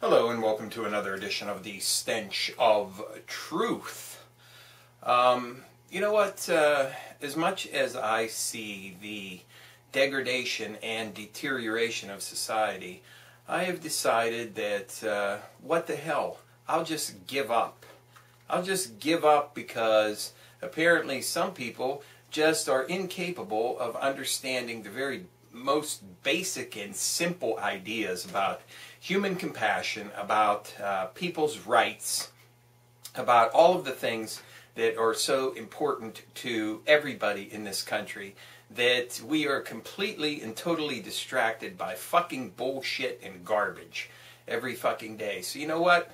Hello and welcome to another edition of the Stench of Truth. You know what, as much as I see the degradation and deterioration of society, I have decided that, what the hell, I'll just give up. I'll just give up because apparently some people just are incapable of understanding the very most basic and simple ideas about human compassion, about people's rights, about all of the things that are so important to everybody in this country, that we are completely and totally distracted by fucking bullshit and garbage every fucking day. So you know what?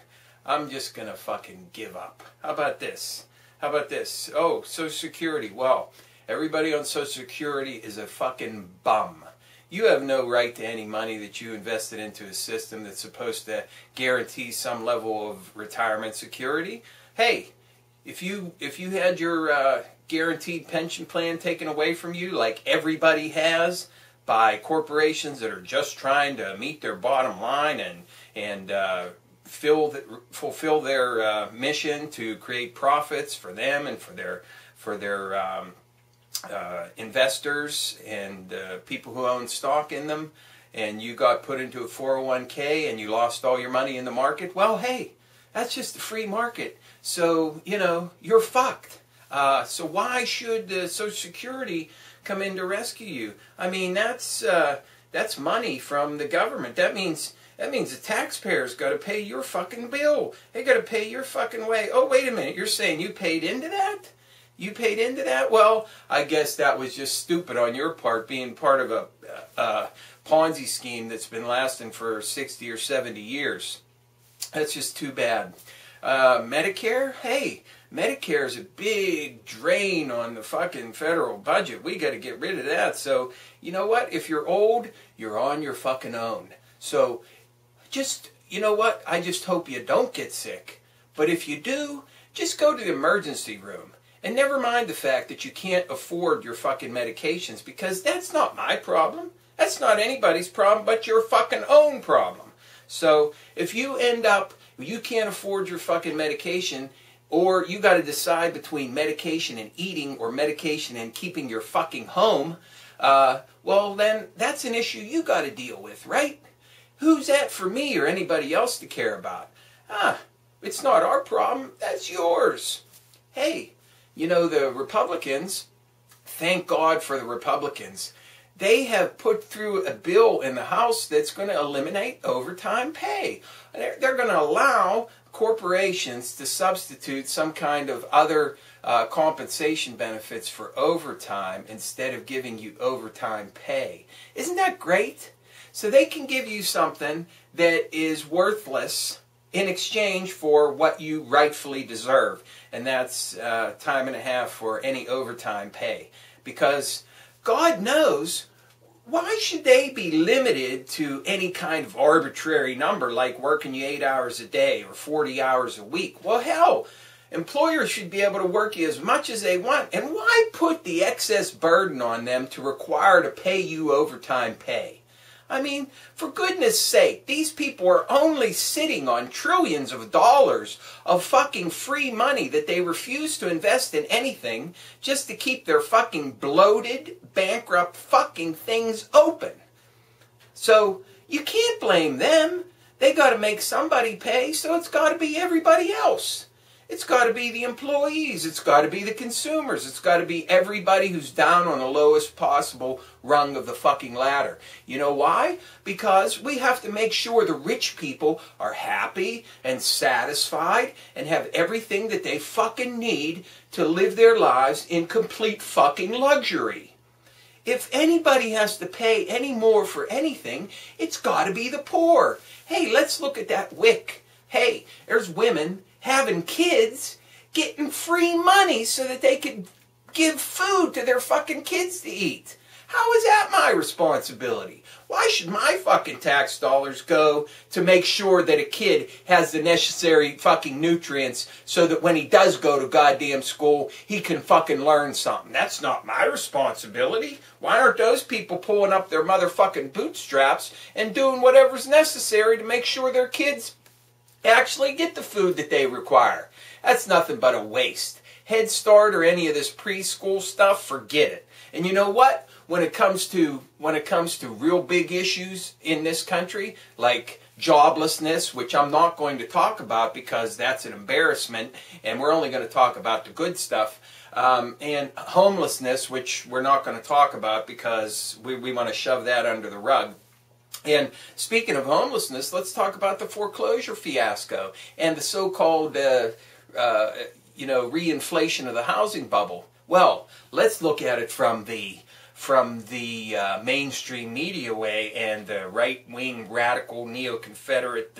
I'm just gonna fucking give up. How about this? How about this? Oh, Social Security. Well, everybody on Social Security is a fucking bum. You have no right to any money that you invested into a system that's supposed to guarantee some level of retirement security. Hey, if you had your guaranteed pension plan taken away from you, like everybody has, by corporations that are just trying to meet their bottom line and fulfill their mission to create profits for them and for their investors and people who own stock in them, and you got put into a 401k and you lost all your money in the market, well, hey, that's just the free market. So, you know, you're fucked. So why should Social Security come in to rescue you? I mean, that's money from the government. That means the taxpayers got to pay your fucking bill. They got to pay your fucking way. Oh, wait a minute. You're saying you paid into that? You paid into that? Well, I guess that was just stupid on your part, being part of a Ponzi scheme that's been lasting for 60 or 70 years. That's just too bad. Medicare? Hey, Medicare is a big drain on the fucking federal budget. We got to get rid of that. So, you know what? If you're old, you're on your fucking own. So, just, you know what? I just hope you don't get sick. But if you do, just go to the emergency room. And never mind the fact that you can't afford your fucking medications, because that's not my problem. That's not anybody's problem but your fucking own problem. So if you end up, you can't afford your fucking medication, or you got to decide between medication and eating or medication and keeping your fucking home, well then that's an issue you got to deal with, right? Who's that for me or anybody else to care about? It's not our problem, that's yours. Hey, you know, the Republicans, thank God for the Republicans, they have put through a bill in the House that's going to eliminate overtime pay. They're going to allow corporations to substitute some kind of other compensation benefits for overtime instead of giving you overtime pay. Isn't that great? So they can give you something that is worthless in exchange for what you rightfully deserve, and that's time and a half for any overtime pay. Because God knows, why should they be limited to any kind of arbitrary number like working you 8 hours a day or 40 hours a week? Well, hell, employers should be able to work you as much as they want, and why put the excess burden on them to require to pay you overtime pay? I mean, for goodness sake, these people are only sitting on trillions of dollars of fucking free money that they refuse to invest in anything just to keep their fucking bloated, bankrupt fucking things open. So, you can't blame them. They got to make somebody pay, so it's got to be everybody else. It's got to be the employees. It's got to be the consumers. It's got to be everybody who's down on the lowest possible rung of the fucking ladder. You know why? Because we have to make sure the rich people are happy and satisfied and have everything that they fucking need to live their lives in complete fucking luxury. If anybody has to pay any more for anything, it's got to be the poor. Hey, let's look at that WIC. Hey, there's women having kids, getting free money so that they could give food to their fucking kids to eat. How is that my responsibility? Why should my fucking tax dollars go to make sure that a kid has the necessary fucking nutrients so that when he does go to goddamn school, he can fucking learn something? That's not my responsibility. Why aren't those people pulling up their motherfucking bootstraps and doing whatever's necessary to make sure their kids actually get the food that they require. That's nothing but a waste. Head Start or any of this preschool stuff, forget it. And you know what? When it comes to real big issues in this country, like joblessness, which I'm not going to talk about because that's an embarrassment, and we're only going to talk about the good stuff, and homelessness, which we're not going to talk about because we want to shove that under the rug. And speaking of homelessness, let's talk about the foreclosure fiasco and the so-called reinflation of the housing bubble. Well, let's look at it from the mainstream media way and the right-wing radical neo-confederate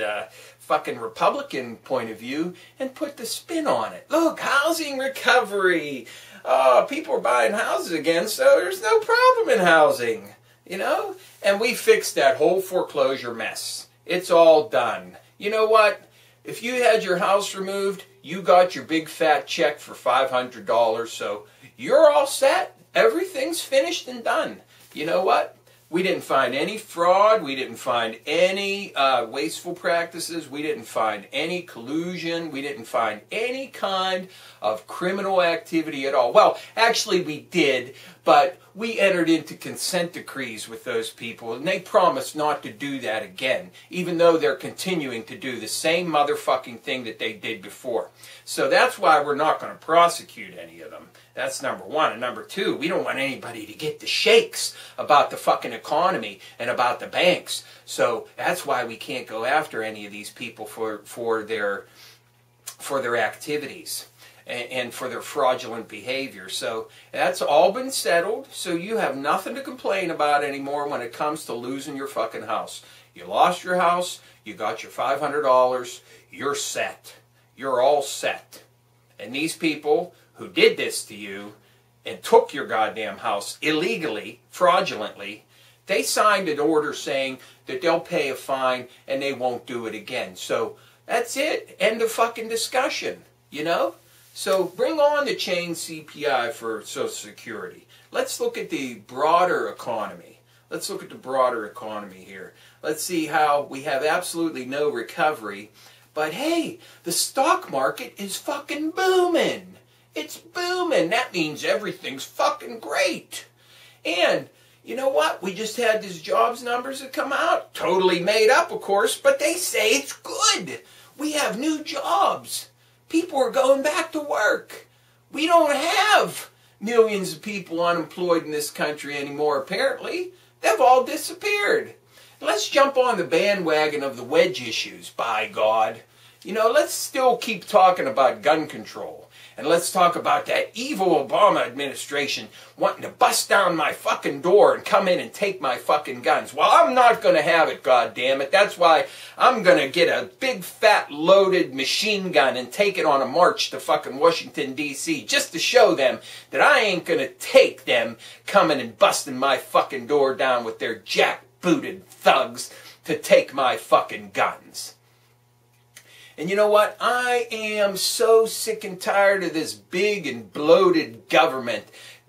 fucking Republican point of view and put the spin on it. Look, housing recovery. Oh, people are buying houses again, so there's no problem in housing. You know? And we fixed that whole foreclosure mess. It's all done. You know what? If you had your house removed, you got your big fat check for $500, so you're all set. Everything's finished and done. You know what? We didn't find any fraud. We didn't find any wasteful practices. We didn't find any collusion. We didn't find any kind of criminal activity at all. Well, actually we did, but we entered into consent decrees with those people, and they promised not to do that again, even though they're continuing to do the same motherfucking thing that they did before. So that's why we're not going to prosecute any of them. That's number one. And number two, we don't want anybody to get the shakes about the fucking economy and about the banks. So that's why we can't go after any of these people for their activities and for their fraudulent behavior. So that's all been settled. So you have nothing to complain about anymore when it comes to losing your fucking house. You lost your house. You got your $500. You're set. You're all set. And these people who did this to you and took your goddamn house illegally, fraudulently, they signed an order saying that they'll pay a fine and they won't do it again. So that's it. End of fucking discussion, you know? So bring on the chain CPI for Social Security. Let's look at the broader economy. Let's look at the broader economy here. Let's see how we have absolutely no recovery. But hey, the stock market is fucking booming. It's booming. That means everything's fucking great. And you know what? We just had these jobs numbers that come out. Totally made up, of course, but they say it's good. We have new jobs. People are going back to work. We don't have millions of people unemployed in this country anymore, apparently. They've all disappeared. Let's jump on the bandwagon of the wedge issues, by God. You know, let's still keep talking about gun control. And let's talk about that evil Obama administration wanting to bust down my fucking door and come in and take my fucking guns. Well, I'm not going to have it, goddammit. That's why I'm going to get a big fat loaded machine gun and take it on a march to fucking Washington, D.C. just to show them that I ain't going to take them coming and busting my fucking door down with their jackbooted thugs to take my fucking guns. And you know what? I am so sick and tired of this big and bloated government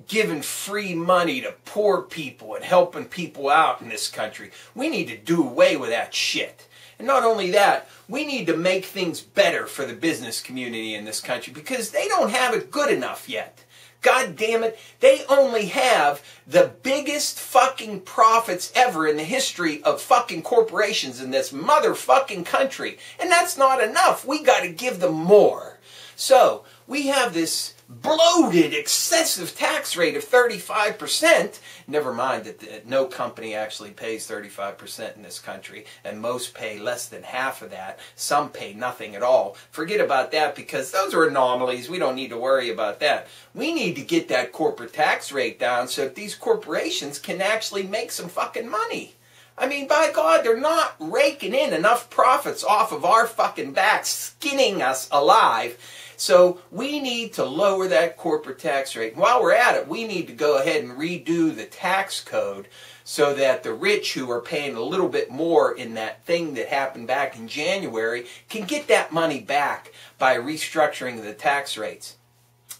giving free money to poor people and helping people out in this country. We need to do away with that shit. And not only that, we need to make things better for the business community in this country because they don't have it good enough yet. God damn it, they only have the biggest fucking profits ever in the history of fucking corporations in this motherfucking country. And that's not enough. We got to give them more. So, we have this bloated, excessive tax rate of 35%. Never mind that no company actually pays 35% in this country, and most pay less than half of that. Some pay nothing at all. Forget about that because those are anomalies. We don't need to worry about that. We need to get that corporate tax rate down so that these corporations can actually make some fucking money. I mean, by God, they're not raking in enough profits off of our fucking backs, skinning us alive. So we need to lower that corporate tax rate. And while we're at it, we need to go ahead and redo the tax code so that the rich who are paying a little bit more in that thing that happened back in January can get that money back by restructuring the tax rates.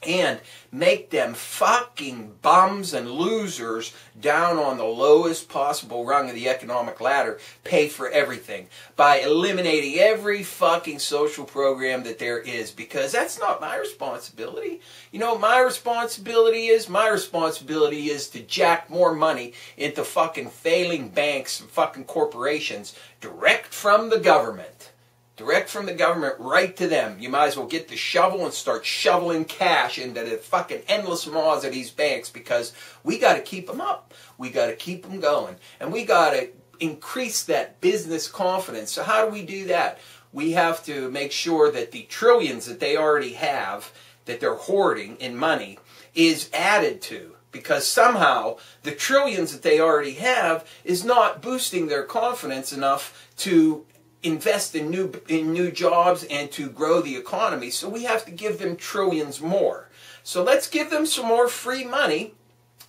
and make them fucking bums and losers down on the lowest possible rung of the economic ladder pay for everything by eliminating every fucking social program that there is, because that's not my responsibility. You know what my responsibility is? My responsibility is to jack more money into fucking failing banks and fucking corporations direct from the government. Direct from the government right to them. You might as well get the shovel and start shoveling cash into the fucking endless maws of these banks, because we got to keep them up. We got to keep them going. And we got to increase that business confidence. So how do we do that? We have to make sure that the trillions that they already have, that they're hoarding in money, is added to. Because somehow the trillions that they already have is not boosting their confidence enough to invest in new jobs and to grow the economy. So we have to give them trillions more. So let's give them some more free money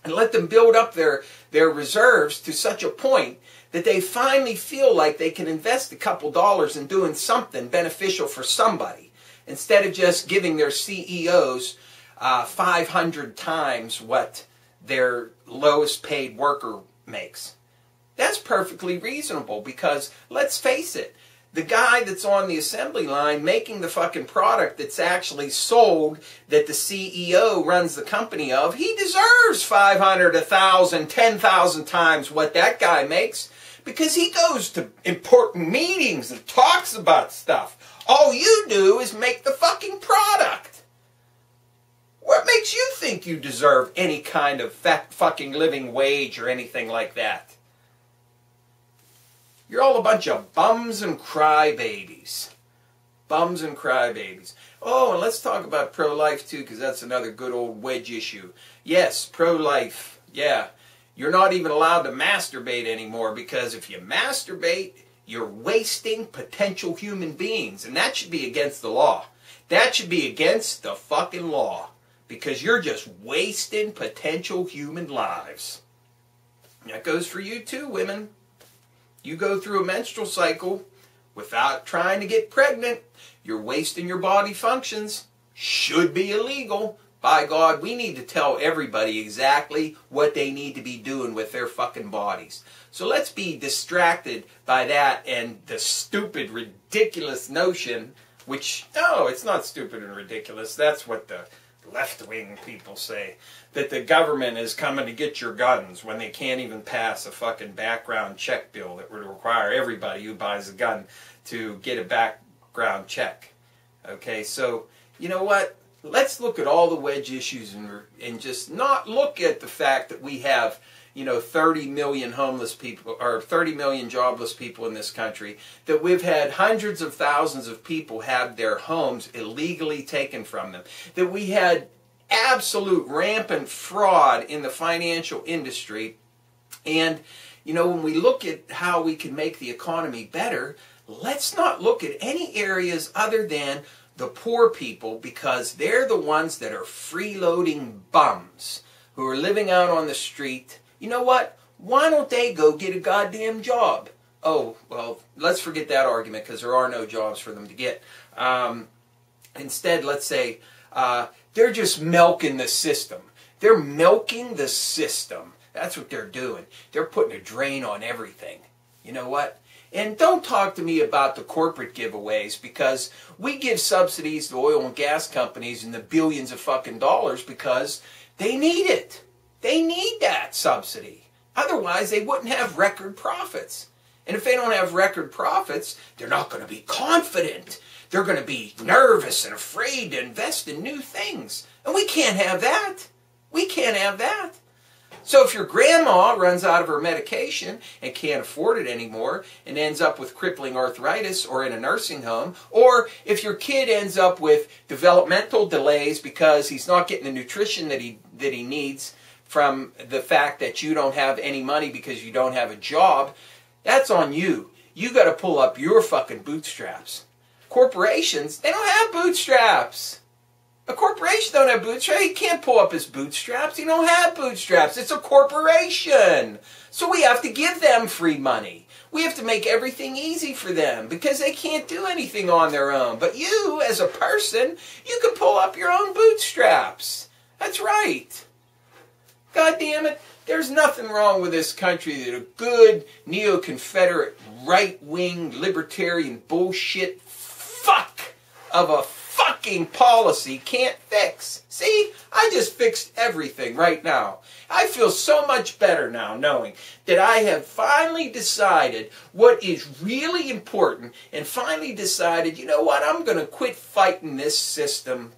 and let them build up their reserves to such a point that they finally feel like they can invest a couple dollars in doing something beneficial for somebody, instead of just giving their CEOs 500 times what their lowest paid worker makes. That's perfectly reasonable, because let's face it, the guy that's on the assembly line making the fucking product that's actually sold, that the CEO runs the company of, he deserves 500, 1,000, 10,000 times what that guy makes, because he goes to important meetings and talks about stuff. All you do is make the fucking product. What makes you think you deserve any kind of fucking living wage or anything like that? You're all a bunch of bums and crybabies. Bums and crybabies. Oh, and let's talk about pro-life too, because that's another good old wedge issue. Yes, pro-life. Yeah. You're not even allowed to masturbate anymore, because if you masturbate, you're wasting potential human beings. And that should be against the law. That should be against the fucking law, because you're just wasting potential human lives. That goes for you too, women. You go through a menstrual cycle without trying to get pregnant, you're wasting your body functions. Should be illegal. By God, we need to tell everybody exactly what they need to be doing with their fucking bodies. So let's be distracted by that and the stupid, ridiculous notion, which, no, it's not stupid and ridiculous. That's what the left-wing people say, that the government is coming to get your guns when they can't even pass a fucking background check bill that would require everybody who buys a gun to get a background check. Okay, so, you know what? Let's look at all the wedge issues and just not look at the fact that we have, 30 million homeless people, or 30 million jobless people in this country, that we've had hundreds of thousands of people have their homes illegally taken from them, that we had absolute rampant fraud in the financial industry. And, when we look at how we can make the economy better, let's not look at any areas other than the poor people, because they're the ones that are freeloading bums who are living out on the street. You know what? Why don't they go get a goddamn job? Oh, well, let's forget that argument, because there are no jobs for them to get. Instead, let's say they're just milking the system. They're milking the system. That's what they're doing. They're putting a drain on everything. You know what? And don't talk to me about the corporate giveaways, because we give subsidies to oil and gas companies in the billions of fucking dollars because they need it. They need that subsidy. Otherwise, they wouldn't have record profits. And if they don't have record profits, they're not going to be confident. They're going to be nervous and afraid to invest in new things. And we can't have that. We can't have that. So if your grandma runs out of her medication and can't afford it anymore and ends up with crippling arthritis or in a nursing home, or if your kid ends up with developmental delays because he's not getting the nutrition that he needs from the fact that you don't have any money because you don't have a job, that's on you. You got to pull up your fucking bootstraps. Corporations, they don't have bootstraps. A corporation don't have bootstraps. He can't pull up his bootstraps. He don't have bootstraps. It's a corporation. So we have to give them free money. We have to make everything easy for them because they can't do anything on their own. But you, as a person, you can pull up your own bootstraps. That's right. God damn it. There's nothing wrong with this country that a good neo-confederate, right-wing, libertarian bullshit fuck of a fucking policy can't fix. See, I just fixed everything right now. I feel so much better now knowing that I have finally decided what is really important and finally decided, you know what, I'm going to quit fighting this system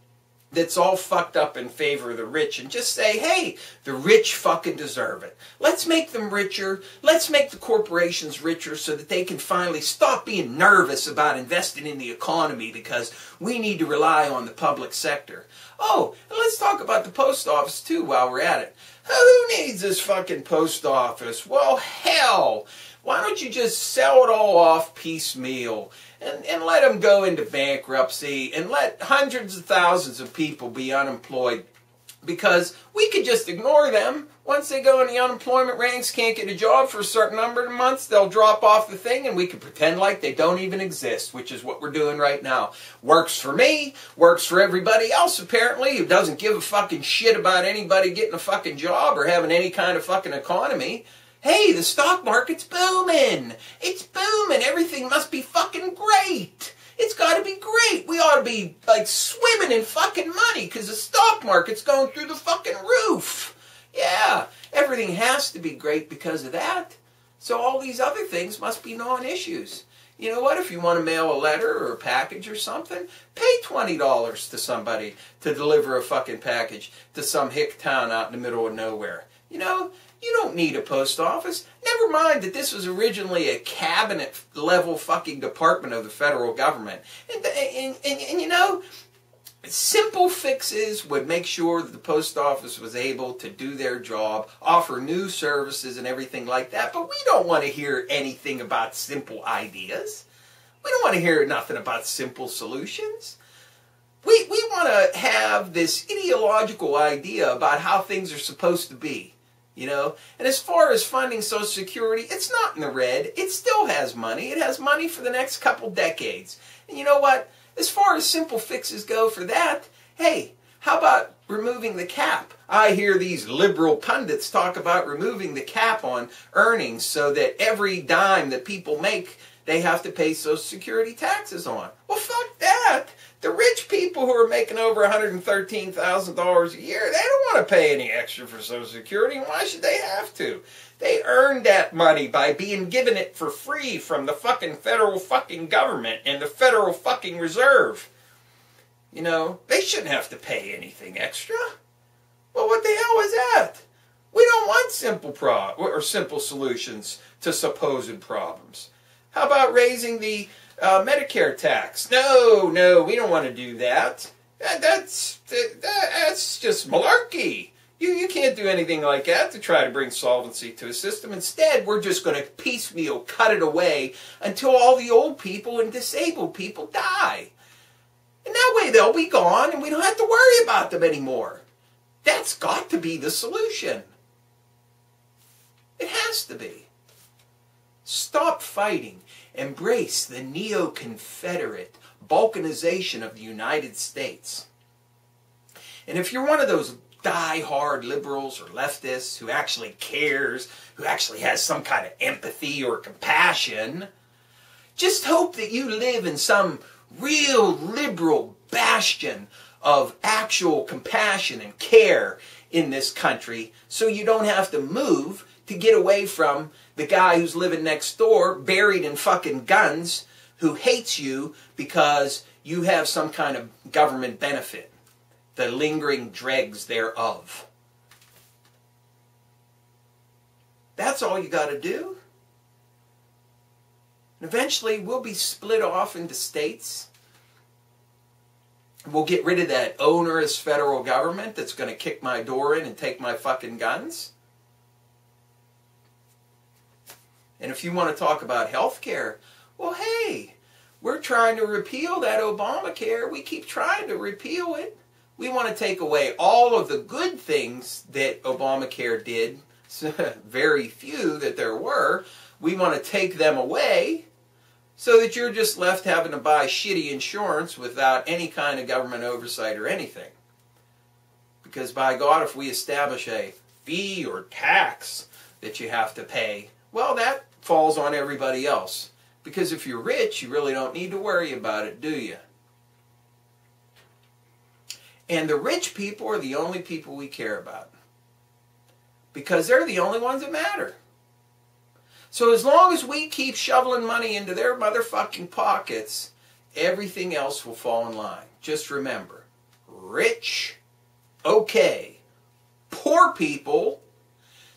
that's all fucked up in favor of the rich and just say, hey, the rich fucking deserve it. Let's make them richer. Let's make the corporations richer so that they can finally stop being nervous about investing in the economy because we need to rely on the public sector. Oh, and let's talk about the post office too while we're at it. Who needs this fucking post office? Well, hell, why don't you just sell it all off piecemeal and let them go into bankruptcy and let hundreds of thousands of people be unemployed because we could just ignore them. Once they go in the unemployment ranks, can't get a job for a certain number of months, they'll drop off the thing and we can pretend like they don't even exist, which is what we're doing right now. Works for me, works for everybody else apparently who doesn't give a fucking shit about anybody getting a fucking job or having any kind of fucking economy. Hey, the stock market's booming. It's booming. Everything must be fucking great. It's got to be great. We ought to be like swimming in fucking money because the stock market's going through the fucking roof. Yeah, everything has to be great because of that. So all these other things must be non-issues. You know what? If you want to mail a letter or a package or something, pay $20 to somebody to deliver a fucking package to some hick town out in the middle of nowhere. You know, you don't need a post office. Never mind that this was originally a cabinet-level fucking department of the federal government. And you know, simple fixes would make sure that the post office was able to do their job, offer new services and everything like that. But we don't want to hear anything about simple ideas. We don't want to hear nothing about simple solutions. We want to have this ideological idea about how things are supposed to be. You know, and as far as funding Social Security, it's not in the red. It still has money. It has money for the next couple decades. And you know what? As far as simple fixes go for that, hey, how about removing the cap? I hear these liberal pundits talk about removing the cap on earnings so that every dime that people make, they have to pay Social Security taxes on. Well, fuck that. The rich people who are making over $113,000 a year, they don't want to pay any extra for Social Security. Why should they have to? They earned that money by being given it for free from the fucking federal fucking government and the Federal fucking Reserve. You know, they shouldn't have to pay anything extra. Well, what the hell is that? We don't want simple solutions to supposed problems. How about raising the Medicare tax? No, we don't want to do that. That's just malarkey. You can't do anything like that to try to bring solvency to a system. Instead, we're just going to piecemeal cut it away until all the old people and disabled people die. And that way they'll be gone and we don't have to worry about them anymore. That's got to be the solution. It has to be. Stop fighting. Embrace the neo-confederate balkanization of the United States. And if you're one of those die-hard liberals or leftists who actually cares, who actually has some kind of empathy or compassion, just hope that you live in some real liberal bastion of actual compassion and care in this country so you don't have to move to get away from the guy who's living next door, buried in fucking guns, who hates you because you have some kind of government benefit, the lingering dregs thereof. That's all you got to do. And eventually we'll be split off into states. We'll get rid of that onerous federal government that's going to kick my door in and take my fucking guns. And if you want to talk about health care, well, hey, we're trying to repeal that Obamacare. We keep trying to repeal it. We want to take away all of the good things that Obamacare did, very few that there were. we want to take them away so that you're just left having to buy shitty insurance without any kind of government oversight or anything. Because by God, if we establish a fee or tax that you have to pay, well, that falls on everybody else. Because if you're rich, you really don't need to worry about it, do you? And the rich people are the only people we care about. Because they're the only ones that matter. So as long as we keep shoveling money into their motherfucking pockets, everything else will fall in line. Just remember, rich, okay. Poor people,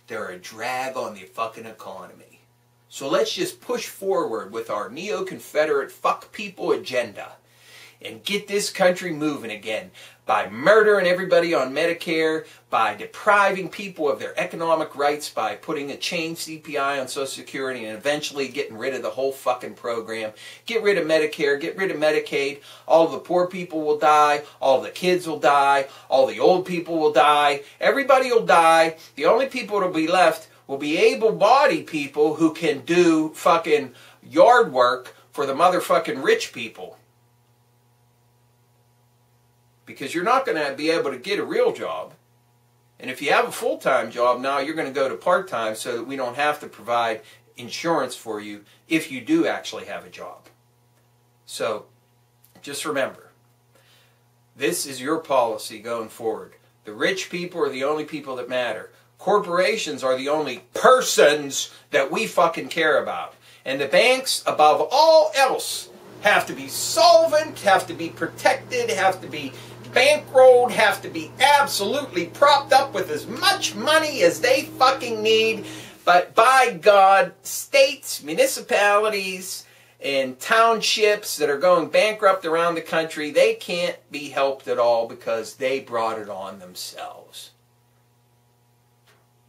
they're a drag on the fucking economy. So let's just push forward with our neo-confederate fuck people agenda and get this country moving again by murdering everybody on Medicare, by depriving people of their economic rights, by putting a chain CPI on Social Security, and eventually getting rid of the whole fucking program. Get rid of Medicare, get rid of Medicaid. All the poor people will die, all the kids will die, all the old people will die, everybody will die. The only people that will be left will be able-bodied people who can do fucking yard work for the motherfucking rich people. Because you're not going to be able to get a real job. And if you have a full-time job now, you're going to go to part-time so that we don't have to provide insurance for you if you do actually have a job. So, just remember, this is your policy going forward. The rich people are the only people that matter. Corporations are the only persons that we fucking care about. And the banks, above all else, have to be solvent, have to be protected, have to be bankrolled, have to be absolutely propped up with as much money as they fucking need. But by God, states, municipalities, and townships that are going bankrupt around the country, they can't be helped at all because they brought it on themselves.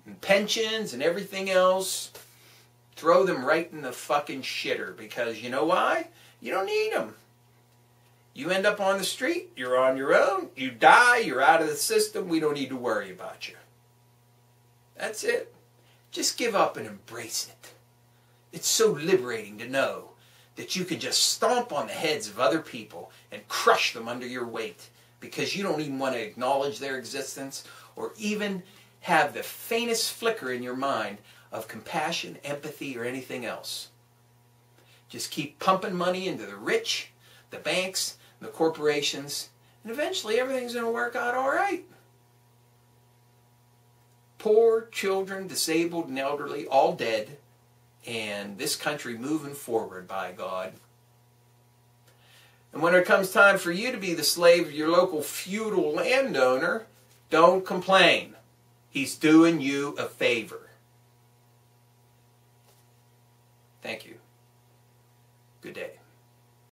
And pensions and everything else, throw them right in the fucking shitter because you know why? You don't need them. You end up on the street, you're on your own, you die, you're out of the system, we don't need to worry about you. That's it. Just give up and embrace it. It's so liberating to know that you can just stomp on the heads of other people and crush them under your weight because you don't even want to acknowledge their existence or even have the faintest flicker in your mind of compassion, empathy, or anything else. Just keep pumping money into the rich, the banks, the corporations, and eventually everything's going to work out all right. Poor, children, disabled, and elderly, all dead, and this country moving forward, by God. And when it comes time for you to be the slave of your local feudal landowner, don't complain. He's doing you a favor. Thank you. Good day.